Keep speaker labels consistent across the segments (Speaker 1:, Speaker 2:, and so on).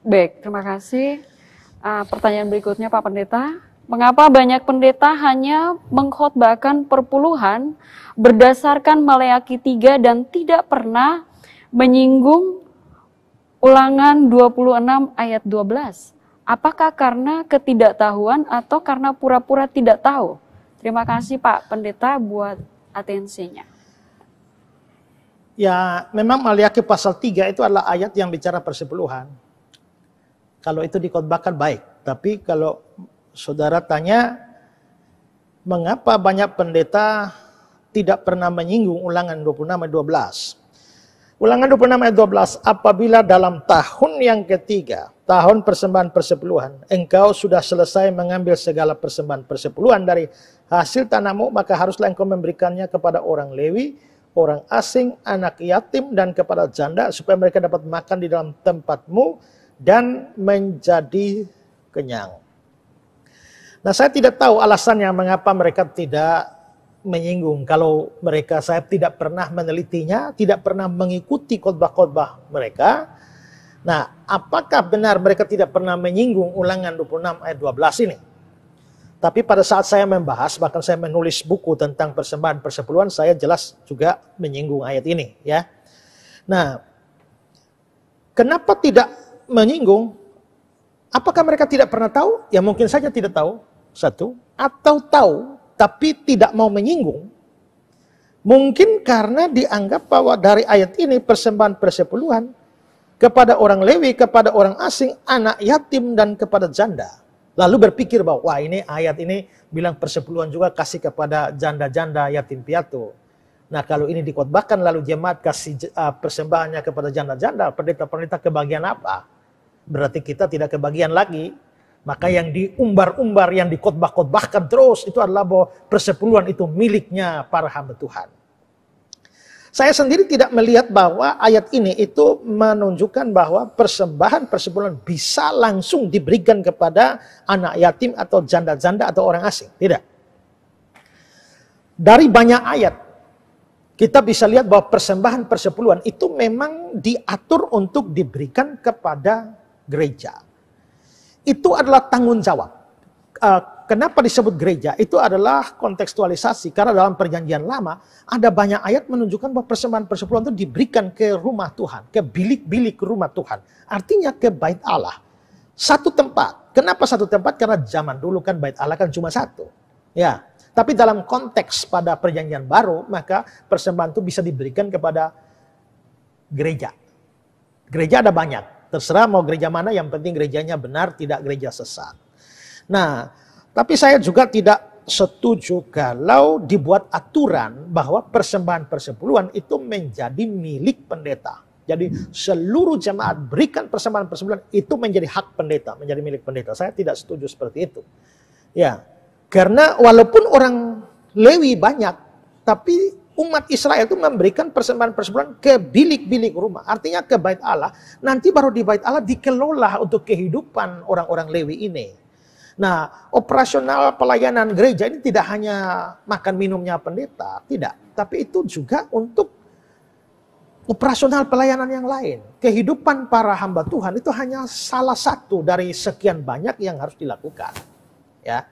Speaker 1: Baik, terima kasih. Pertanyaan berikutnya Pak Pendeta. Mengapa banyak pendeta hanya mengkhotbahkan perpuluhan berdasarkan Maleakhi 3 dan tidak pernah menyinggung Ulangan 26 ayat 12? Apakah karena ketidaktahuan atau karena pura-pura tidak tahu? Terima kasih Pak Pendeta buat atensinya.
Speaker 2: Ya, memang Maleakhi pasal 3 itu adalah ayat yang bicara persepuluhan. Kalau itu dikhotbahkan baik, tapi kalau saudara tanya, mengapa banyak pendeta tidak pernah menyinggung Ulangan 26 ayat 12? Ulangan 26 ayat 12, apabila dalam tahun yang ketiga, tahun persembahan persepuluhan, engkau sudah selesai mengambil segala persembahan persepuluhan dari hasil tanahmu, maka haruslah engkau memberikannya kepada orang Lewi, orang asing, anak yatim, dan kepada janda, supaya mereka dapat makan di dalam tempatmu dan menjadi kenyang. Nah, saya tidak tahu alasannya mengapa mereka tidak menyinggung. Kalau mereka, saya tidak pernah menelitinya, tidak pernah mengikuti khotbah-khotbah mereka. Nah, apakah benar mereka tidak pernah menyinggung Ulangan 26 ayat 12 ini? Tapi pada saat saya membahas, bahkan saya menulis buku tentang persembahan persepuluhan, saya jelas juga menyinggung ayat ini, ya. Nah, kenapa tidak menyinggung? Apakah mereka tidak pernah tahu? Ya mungkin saja tidak tahu, satu. Atau tahu, tapi tidak mau menyinggung. Mungkin karena dianggap bahwa dari ayat ini persembahan persepuluhan kepada orang Lewi, kepada orang asing, anak yatim, dan kepada janda. Lalu berpikir bahwa wah, ini ayat ini bilang persepuluhan juga kasih kepada janda-janda, yatim piatu. Nah, kalau ini dikhotbahkan lalu jemaat kasih persembahannya kepada janda-janda, pendeta-pendeta kebagian apa? Berarti kita tidak kebagian lagi. Maka yang diumbar-umbar, yang dikhotbah-khotbahkan terus itu adalah bahwa persepuluhan itu miliknya para hamba Tuhan. Saya sendiri tidak melihat bahwa ayat ini itu menunjukkan bahwa persembahan persepuluhan bisa langsung diberikan kepada anak yatim atau janda-janda atau orang asing. Tidak. Dari banyak ayat, kita bisa lihat bahwa persembahan persepuluhan itu memang diatur untuk diberikan kepada gereja. Itu adalah tanggung jawab. Kenapa disebut gereja? Itu adalah kontekstualisasi. Karena dalam perjanjian lama, ada banyak ayat menunjukkan bahwa persembahan persepuluhan itu diberikan ke rumah Tuhan. Ke bilik-bilik rumah Tuhan. Artinya ke bait Allah. Satu tempat. Kenapa satu tempat? Karena zaman dulu kan bait Allah kan cuma satu. Ya. Tapi dalam konteks pada perjanjian baru, maka persembahan itu bisa diberikan kepada gereja. Gereja ada banyak. Terserah mau gereja mana, yang penting gerejanya benar, tidak gereja sesat. Nah, tapi saya juga tidak setuju kalau dibuat aturan bahwa persembahan persepuluhan itu menjadi milik pendeta. Jadi seluruh jemaat berikan persembahan persepuluhan itu menjadi hak pendeta, menjadi milik pendeta. Saya tidak setuju seperti itu. Ya, karena walaupun orang Lewi banyak, tapi umat Israel itu memberikan persembahan persepuluhan ke bilik-bilik rumah. Artinya ke bait Allah. Nanti baru di bait Allah dikelola untuk kehidupan orang-orang Lewi ini. Nah, operasional pelayanan gereja ini tidak hanya makan minumnya pendeta. Tidak. Tapi itu juga untuk operasional pelayanan yang lain. Kehidupan para hamba Tuhan itu hanya salah satu dari sekian banyak yang harus dilakukan. Ya.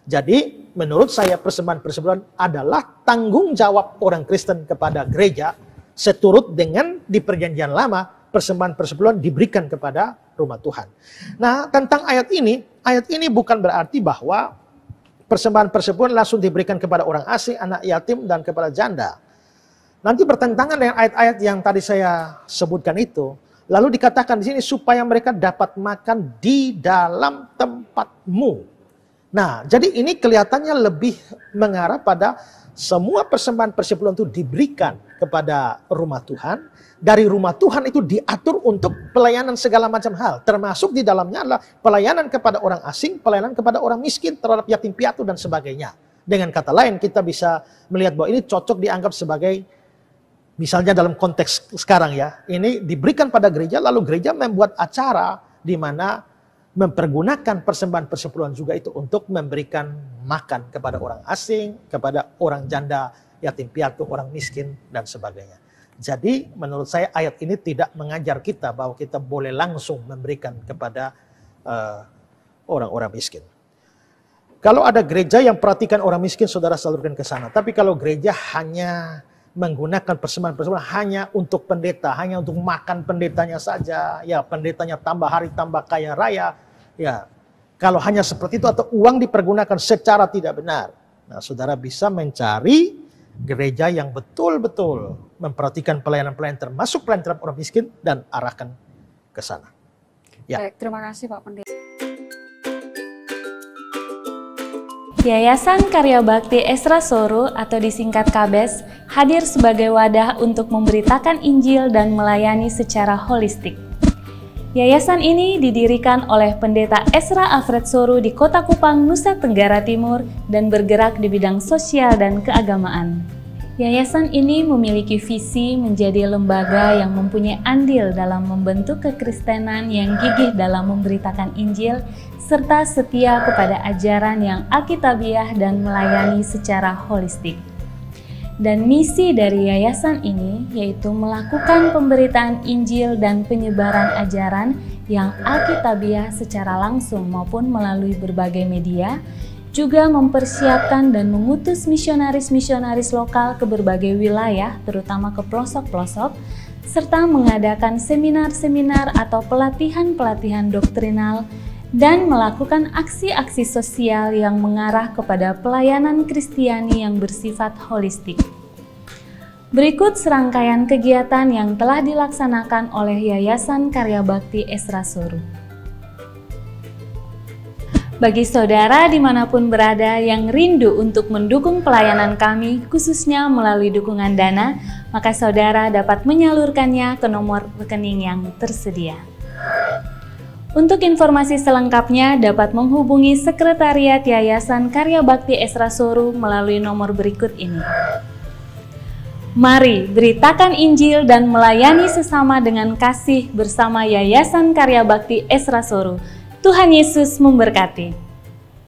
Speaker 2: Jadi menurut saya persembahan persepuluhan adalah tanggung jawab orang Kristen kepada gereja seturut dengan di perjanjian lama persembahan persepuluhan diberikan kepada rumah Tuhan. Nah, tentang ayat ini bukan berarti bahwa persembahan persepuluhan langsung diberikan kepada orang asing, anak yatim, dan kepada janda. Nanti bertentangan dengan ayat-ayat yang tadi saya sebutkan itu. Lalu dikatakan di sini supaya mereka dapat makan di dalam tempatmu. Nah, jadi ini kelihatannya lebih mengarah pada semua persembahan persepuluhan itu diberikan kepada rumah Tuhan. Dari rumah Tuhan itu diatur untuk pelayanan segala macam hal. Termasuk di dalamnya adalah pelayanan kepada orang asing, pelayanan kepada orang miskin, terhadap yatim piatu, dan sebagainya. Dengan kata lain, kita bisa melihat bahwa ini cocok dianggap sebagai, misalnya dalam konteks sekarang ya, ini diberikan pada gereja, lalu gereja membuat acara di mana mempergunakan persembahan persepuluhan juga itu untuk memberikan makan kepada orang asing, kepada orang janda, yatim piatu, orang miskin, dan sebagainya. Jadi menurut saya ayat ini tidak mengajar kita bahwa kita boleh langsung memberikan kepada orang-orang miskin. Kalau ada gereja yang perhatikan orang miskin, saudara salurkan ke sana. Tapi kalau gereja hanya menggunakan persembahan-persembahan hanya untuk pendeta, hanya untuk makan pendetanya saja, ya pendetanya tambah hari tambah kaya raya, ya kalau hanya seperti itu atau uang dipergunakan secara tidak benar, nah saudara bisa mencari gereja yang betul-betul memperhatikan pelayanan-pelayanan termasuk pelayanan terhadap orang miskin dan arahkan ke sana. Ya.
Speaker 1: Baik, terima kasih Pak Pendeta.
Speaker 3: Yayasan Karya Bakti Esra Soru atau disingkat KABES hadir sebagai wadah untuk memberitakan Injil dan melayani secara holistik. Yayasan ini didirikan oleh Pendeta Esra Alfred Soru di Kota Kupang, Nusa Tenggara Timur dan bergerak di bidang sosial dan keagamaan. Yayasan ini memiliki visi menjadi lembaga yang mempunyai andil dalam membentuk kekristenan yang gigih dalam memberitakan Injil serta setia kepada ajaran yang alkitabiah dan melayani secara holistik. Dan misi dari yayasan ini yaitu melakukan pemberitaan Injil dan penyebaran ajaran yang alkitabiah secara langsung maupun melalui berbagai media, juga mempersiapkan dan mengutus misionaris-misionaris lokal ke berbagai wilayah, terutama ke pelosok-pelosok, serta mengadakan seminar-seminar atau pelatihan-pelatihan doktrinal, dan melakukan aksi-aksi sosial yang mengarah kepada pelayanan Kristiani yang bersifat holistik. Berikut serangkaian kegiatan yang telah dilaksanakan oleh Yayasan Karya Bakti Esra Soru. Bagi saudara dimanapun berada yang rindu untuk mendukung pelayanan kami, khususnya melalui dukungan dana, maka saudara dapat menyalurkannya ke nomor rekening yang tersedia. Untuk informasi selengkapnya dapat menghubungi Sekretariat Yayasan Karya Bakti Esra Soru melalui nomor berikut ini. Mari beritakan Injil dan melayani sesama dengan kasih bersama Yayasan Karya Bakti Esra Soru. Tuhan Yesus memberkati.